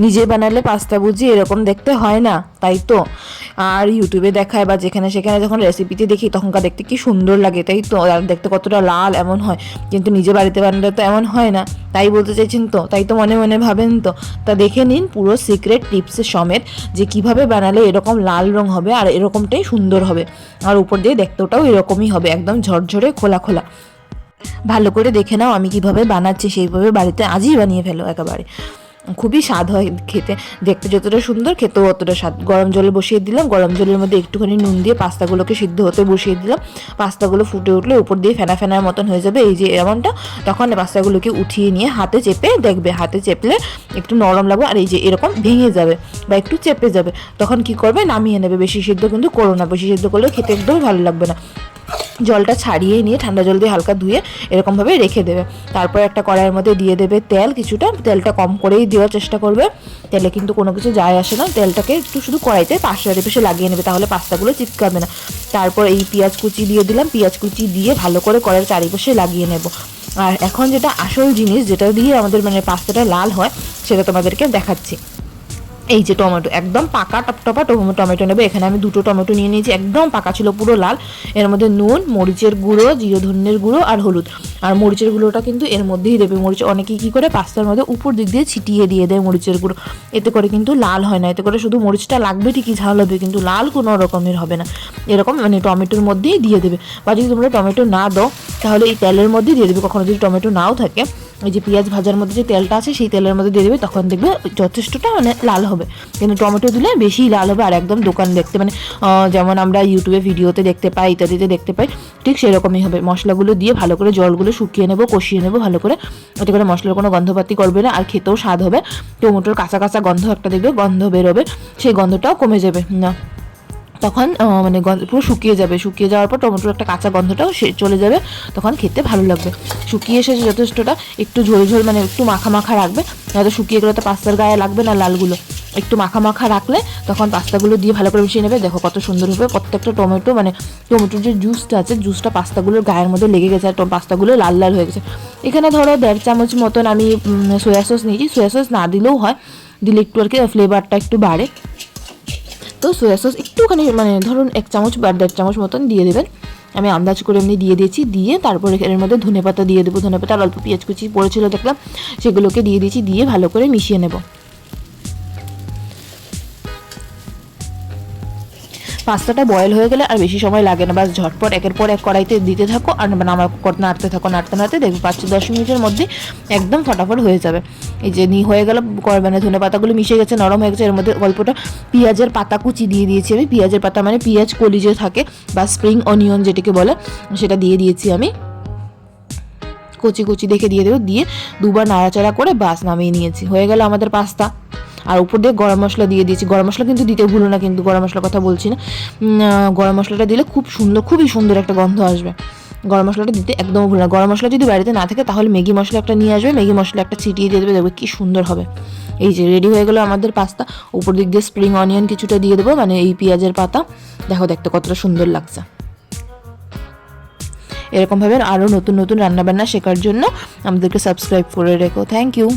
নিজে বানালে পাস্তা বুঝি এরকম দেখতে হয় না, তাই তো। আর ইউটিউবে দেখায় বা যেখানে সেখানে যখন রেসিপিতে দেখি তখনকার দেখতে কি সুন্দর লাগে, তাই তো, আর দেখতে কতটা লাল এমন হয়, কিন্তু নিজে বাড়িতে বানালে তো এমন হয় না। তাই বলতে চাইছেন তো, তাই তো মনে মনে ভাবেন তো। তা দেখে নিন পুরো সিক্রেট টিপসের সমেত যে কিভাবে বানালে এরকম লাল রং হবে আর এরকমটাই সুন্দর হবে, আর উপর দিয়ে দেখতেওটাও এরকমই হবে, একদম ঝরঝরে খোলা খোলা। ভালো করে দেখে নাও আমি কিভাবে বানাচ্ছি, সেইভাবে বাড়িতে আজই বানিয়ে ফেলো একেবারে। খুবই স্বাদ হয় খেতে, দেখতে যতটা সুন্দর খেতেও অতটা স্বাদ। গরম জলে বসিয়ে দিলাম, গরম জলের মধ্যে একটুখানি নুন দিয়ে পাস্তাগুলোকে সিদ্ধ হতে বসিয়ে দিলাম। পাস্তাগুলো ফুটে উঠলে উপর দিয়ে ফেনা ফেনার মতন হয়ে যাবে, এই যে এমনটা, তখন পাস্তাগুলোকে উঠিয়ে নিয়ে হাতে চেপে দেখবে, হাতে চেপলে একটু নরম লাগবে আর এই যে এরকম ভেঙে যাবে বা একটু চেপে যাবে, তখন কি করবে, নামিয়ে নেবে। বেশি সিদ্ধ কিন্তু করো না, বেশি সিদ্ধ করলে খেতে একদমই ভালো লাগবে না। জলটা ছাড়িয়ে নিয়ে ঠান্ডা জল দিয়ে হালকা ধুয়ে এরকমভাবে রেখে দেবে। তারপর একটা কড়াইয়ের মধ্যে দিয়ে দেবে তেল কিছুটা, তেলটা কম করেই দেওয়ার চেষ্টা করবে, তেলে কিন্তু কোনো কিছু যায় আসে না। তেলটাকে একটু শুধু কড়াইতে পাশে পেশে লাগিয়ে নেবে, তাহলে পাস্তাগুলো চিপকাবে না। তারপর এই পেঁয়াজ কুচি দিয়ে দিলাম, পেঁয়াজ কুচি দিয়ে ভালো করে কড়াইয়ের চারিপাশে লাগিয়ে নেব। আর এখন যেটা আসল জিনিস, যেটা দিয়ে আমাদের মানে পাস্তাটা লাল হয়, সেটা তোমাদেরকে দেখাচ্ছি। এই যে টমেটো, একদম পাকা টপটপা টমেটো নেবে। এখানে আমি 2টো টমেটো নিয়ে নিয়েছি, একদম পাকা ছিল, পুরো লাল। এর মধ্যে নুন, মরিচের গুঁড়ো, জিরে ধনের গুঁড়ো আর হলুদ। আর মরিচের গুঁড়োটা কিন্তু এর মধ্যেই দেবে। মরিচ অনেকেই কী করে পাস্তার মধ্যে উপর দিক দিয়ে ছিটিয়ে দিয়ে দেয় মরিচের গুঁড়ো, এতে করে কিন্তু লাল হয় না। এতে করে শুধু মরিচটা লাগবে, ঠিকই ঝাল হবে, কিন্তু লাল কোনো রকমের হবে না। এরকম মানে টমেটোর মধ্যেই দিয়ে দেবে। বা যদি তোমরা টমেটো না দাও তাহলে এই তেলের মধ্যেই দিয়ে দেবে। কখনো যদি টমেটো নাও থাকে, এই যে পেঁয়াজ ভাজার মধ্যে যে তেলটা আছে সেই তেলের মধ্যে দিয়ে দেবে, তখন দেখবে যথেষ্টটা মানে লাল হবে। কিন্তু টমেটো দিলে বেশি লাল হবে, আর একদম দোকান দেখতে মানে যেমন আমরা ইউটিউবে ভিডিওতে দেখতে পাই, ইত্যাদিতে দেখতে পাই, ঠিক সেরকমই হবে। মশলাগুলো দিয়ে ভালো করে জলগুলো শুকিয়ে নেবো, কষিয়ে নেবো ভালো করে, এতে করে মশলার কোনো গন্ধপাতি করবে না, আর খেতেও স্বাদ হবে। টমেটোর কাঁচা কাঁচা গন্ধ একটা দেখবে, গন্ধ বেরোবে, সেই গন্ধটাও কমে যাবে না, তখন মানে পুরো শুকিয়ে যাবে। শুকিয়ে যাওয়ার পর টমেটোর একটা কাঁচা গন্ধটাও চলে যাবে, তখন খেতে ভালো লাগবে। শুকিয়ে এসেছে যথেষ্টটা, একটু ঝোল ঝোল মানে একটু মাখা মাখা রাখবে, নয়তো শুকিয়ে গেলে তো পাস্তার গায়ে লাগবে না লালগুলো। একটু মাখা মাখা রাখলে তখন পাস্তাগুলো দিয়ে ভালো করে মিশিয়ে নেবে। দেখো কত সুন্দর হবে, প্রত্যেকটা টমেটো মানে টমেটোর যে জুসটা আছে, জুসটা পাস্তাগুলোর গায়ের মধ্যে লেগে গেছে, আর পাস্তাগুলো লাল লাল হয়ে গেছে। এখানে ধরো 1.5 চামচ মতন আমি সয়া সস নিয়েছি। সয়া সস না দিলেও হয়, দিলে একটু আর কি ফ্লেভারটা একটু বাড়ে। তো সয়া সস একটুখানি মানে ধরুন 1 চামচ বা 1.5 চামচ মতন দিয়ে দেবেন। আমি আন্দাজ করে এমনি দিয়ে দিয়েছি। দিয়ে তারপরে এর মধ্যে ধনেপাতা দিয়ে দেবো। ধনেপাতা আর অল্প পেঁয়াজ কুচি পড়েছিল দেখলাম, সেগুলোকে দিয়ে দিয়েছি। দিয়ে ভালো করে মিশিয়ে নেব। পাস্তাটা বয়েল হয়ে গেলে আর বেশি সময় লাগে না, বাস ঝটপট একের পর এক কড়াইতে দিতে থাকো আর নাড়তে থাকো, নাড়তে নাড়তে দেখবে 5-10 মিনিটের মধ্যে একদম ফটাফট হয়ে যাবে। এই যে হয়ে গেল, মানে ধনে পাতাগুলো মিশে গেছে, নরম হয়ে গেছে। এর মধ্যে অল্পটা পেঁয়াজের পাতা কুচি দিয়ে দিয়েছি আমি। পেঁয়াজের পাতা মানে পেঁয়াজ কলি যে থাকে বা স্প্রিং অনিয়ন যেটাকে বলে, সেটা দিয়ে দিয়েছি আমি। কুচি কুচি দেখে দিয়ে দেবো, দিয়ে দুবার নাড়াচাড়া করে বাস নামিয়ে নিয়েছি। হয়ে গেল আমাদের পাস্তা। আর উপর দিয়ে গরম মশলা দিয়ে দিয়েছি। গরম মশলা কিন্তু দিতে ভুলো না, কিন্তু গরম মশলার কথা বলছি না, গরম মশলাটা দিলে খুব সুন্দর, খুবই সুন্দর একটা গন্ধ আসবে। গরম মশলাটা দিতে একদম ভুলো না। গরম মশলা যদি বাড়িতে না থাকে তাহলে ম্যাগি মশলা একটা নিয়ে আসবে, ম্যাগি মশলা একটা ছিটিয়ে দিয়ে দেবে, দেখবে কি সুন্দর হবে। এই যে রেডি হয়ে গেল আমাদের পাস্তা। উপর দিক দিয়ে স্প্রিং অনিয়ন কিছুটা দিয়ে দেবো, মানে এই পেঁয়াজের পাতা। দেখো দেখতে কতটা সুন্দর লাগছে। এরকমভাবে আরও নতুন নতুন রান্নাবান্না শেখার জন্য আমাদেরকে সাবস্ক্রাইব করে রেখো। Thank you.